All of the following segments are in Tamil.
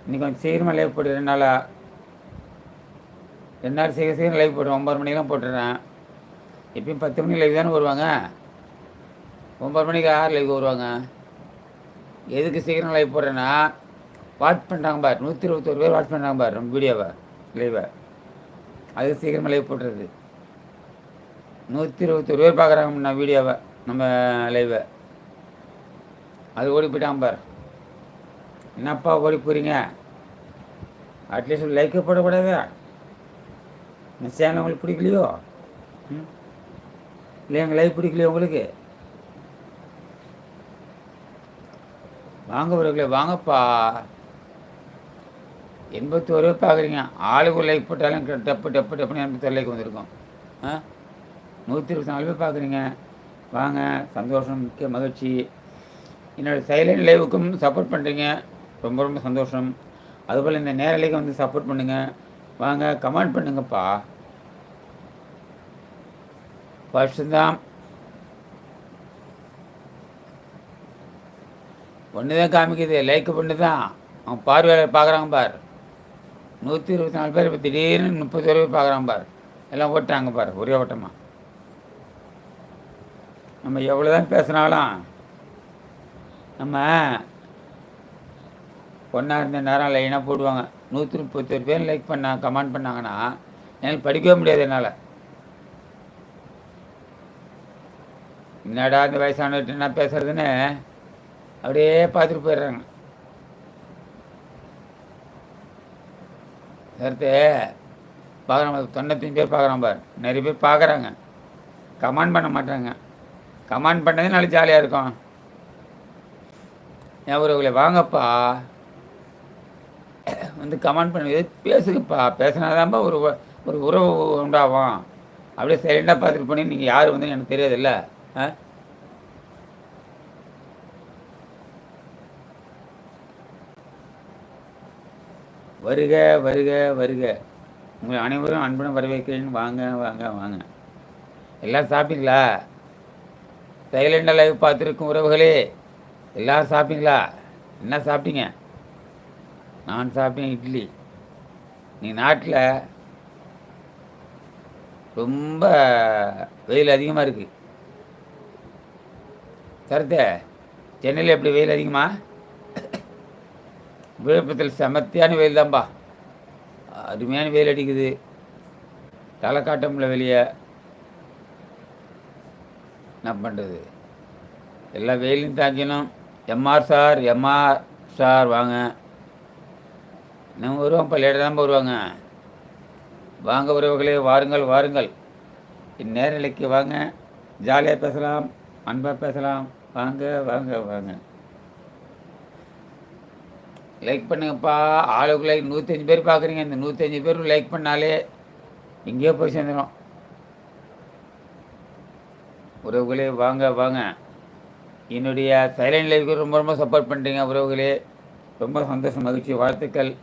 இன்றைக்கி கொஞ்சம் சீக்கிரமாக லைவ் போட்டு 2 நாளாக 2 நாள் சீக்கிரம் லைவ் போட்டுருவேன். 9 மணிக்கெலாம் போட்டுடுறேன். எப்பயும் 10 மணிக்கு லைவ் தானே வருவாங்க. 9 மணிக்கு யார் லைவ் வருவாங்க? எதுக்கு சீக்கிரம் லைவ் போடுறேன்னா, வாட்ச் பண்ணுறாங்க பார், 121 பேர் வாட்ச் பண்ணுறாங்க பார் நம்ம வீடியோவை லைவை. அது சீக்கிரமாக லைவ் போட்டுறது. 121 பேர் பார்க்குறாங்க நம்ம வீடியோவை, நம்ம லைவை. அது ஓடி போயிட்டாங்க பார். என்னப்பா ஓடி போகிறீங்க? அட்லீஸ்ட் லைக்கை போடக்கூடாது? இந்த சேனல் உங்களுக்கு பிடிக்கலையோ? இல்லை எங்கள் லைவ் பிடிக்கலையோ உங்களுக்கு? வாங்க உறவுகளே, வாங்கப்பா. 81 பேர் பார்க்குறீங்க. ஆளுக்கு ஒரு லைக் போட்டாலும் டப்பு டப்பு டப்புன்னு 81 லைக் வந்திருக்கும். 124 பேர் பார்க்குறீங்க. வாங்க, சந்தோஷம், மிக்க மகிழ்ச்சி. என்னோடய சைலண்ட் லைவுக்கும் சப்போர்ட் பண்ணுறீங்க, ரொம்ப ரொம்ப சந்தோஷம். அதுபோல் இந்த நேரலைக்கு வந்து சப்போர்ட் பண்ணுங்கள். வாங்க, கமெண்ட் பண்ணுங்கப்பா. ஃபஸ்ட்டு தான் ஒன்று தான் காமிக்குது, லைக்கு பண்ணு தான். அவன் பார்வையாளர் பார்க்குறாங்க பார். 124 பேர் இப்போ திடீர்னு 30 பேர் பார்க்குறாங்க பார். எல்லாம் ஓட்டாங்க பார், ஒரே ஓட்டமாக. நம்ம எவ்வளோ தான் பேசினாலும் நம்ம ஒன்றா இருந்த நேரம் லைனாக போடுவாங்க. 131 பேர் லைக் கமெண்ட் பண்ணாங்கன்னா என்னால் படிக்கவே முடியாது. என்னால் என்னடா இந்த வயசானவர்கிட்ட என்ன பேசுறதுன்னு அப்படியே பார்த்துட்டு போயிடுறாங்க. கருத்து பார்க்குறாங்க, 95 பேர் பார்க்குறான் பார். நிறைய பேர் பார்க்குறாங்க, கமெண்ட் பண்ண மாட்டாங்க. கமெண்ட் பண்ணதே நாளைக்கு ஜாலியாக இருக்கும். என் உறவுகளை வாங்கப்பா, வந்து கமெண்ட் பண்ணி பேசுங்கப்பா. பேசினாதான்ப்பா ஒரு உறவு உண்டாகும். அப்படியே சைலண்டாக பார்த்துட்டு போனீங்க. நீங்கள் யார் வந்து எனக்கு தெரியாதுல்ல. வருக வருக வருக, உங்களை அனைவரும் அன்புடன் வரவேற்கிறேன். வாங்க வாங்க வாங்க. எல்லோரும் சாப்பிட்டீங்களா? சைலண்டாக லைவ் பார்த்துருக்கும் உறவுகளே, எல்லோரும் சாப்பிட்டீங்களா? என்ன சாப்பிட்டீங்க? நான் சாப்பிட்டேன் இட்லி. நீ நாட்டில் ரொம்ப வெயில் அதிகமாக இருக்குது. கருத்தை சென்னையில் எப்படி வெயில் அதிகமா? விழுப்புரத்தில் செமத்தியான வெயில் தான்ப்பா. அருமையான வெயில் அடிக்குது. தலை காட்டமில்ல வெளியே. என்ன பண்ணுறது? எல்லா வெயிலையும் தாங்கிக்கணும். எம்ஆர் சார் வாங்க. நம்ம வருவோம், இப்போ லேட்டாக தான் வருவாங்க. வாங்க உறவுகளே, வாருங்கள் வாருங்கள். இந்நேரலைக்கு வாங்க, ஜாலியாக பேசலாம், அன்பாக பேசலாம். வாங்க வாங்க வாங்க. லைக் பண்ணுங்கப்பா. ஆளுக்கு லைக் 105 பேர் பார்க்குறீங்க. இந்த 105 பேர் லைக் பண்ணாலே எங்கேயோ போய் சேர்ந்துடும். உறவுகளே வாங்க வாங்க. என்னுடைய சைலண்ட் லைஃப்க்கு ரொம்ப ரொம்ப சப்போர்ட் பண்ணுறீங்க உறவுகளே. ரொம்ப சந்தோஷம், மகிழ்ச்சி, வாழ்த்துக்கள்.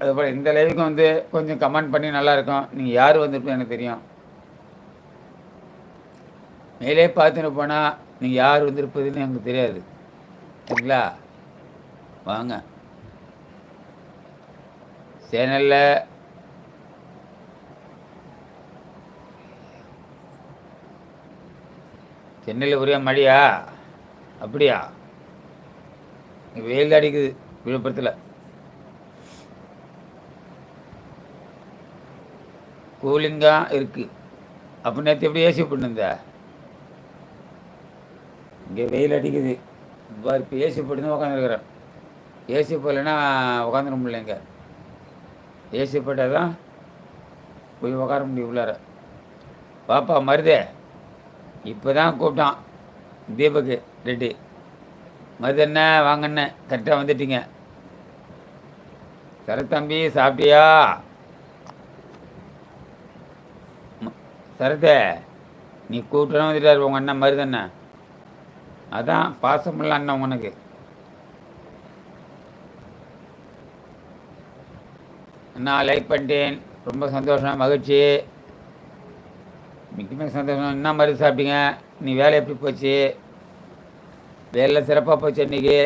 அதுபோல் இந்த லைவுக்கும் வந்து கொஞ்சம் கமெண்ட் பண்ணி நல்லாயிருக்கும். நீங்கள் யார் வந்திருப்போம் எனக்கு தெரியும். மேலே பார்த்துன்னு போனால் நீங்கள் யார் வந்திருப்பதுன்னு எனக்கு தெரியாது. சரிங்களா? வாங்க. சேனலில் சென்னையில் ஒரே மழையா? அப்படியா? வெயில் அடிக்குது விழுப்புரத்தில். கூலிங்காக இருக்குது. அப்போ நேற்று எப்படி ஏசி போட்டுருந்த? இங்கே வெயில் அடிக்குது. இப்போ ஏசி போட்டு உட்காந்துருக்குறேன். ஏசி போடலைன்னா உட்காந்துட முடியல. இங்கே ஏசி போட்டால் தான் போய் உட்கார முடியும் உள்ளார. பாப்பா மருதே இப்போ தான் கூப்பிட்டான் தீபக்கு ரெட்டி. மருதண்ணே வாங்கண்ணே, கரெக்டாக வந்துட்டீங்க. சரத்தம்பி சாப்பிட்டியா? சரத்தே நீ கூப்பிட்டு வந்துட்டார் உங்கள் அண்ணன் மருதண்ணன். அதான் பாசமுள்ள அண்ணன் உனக்கு. நான் லைக் பண்ணிட்டேன். ரொம்ப சந்தோஷம், மகிழ்ச்சி, மிக சந்தோஷம். என்ன மாதிரி சாப்பிட்டீங்க? நீ வேலை எப்படி போச்சு? வேலை சிறப்பாக போச்சு இன்றைக்கி.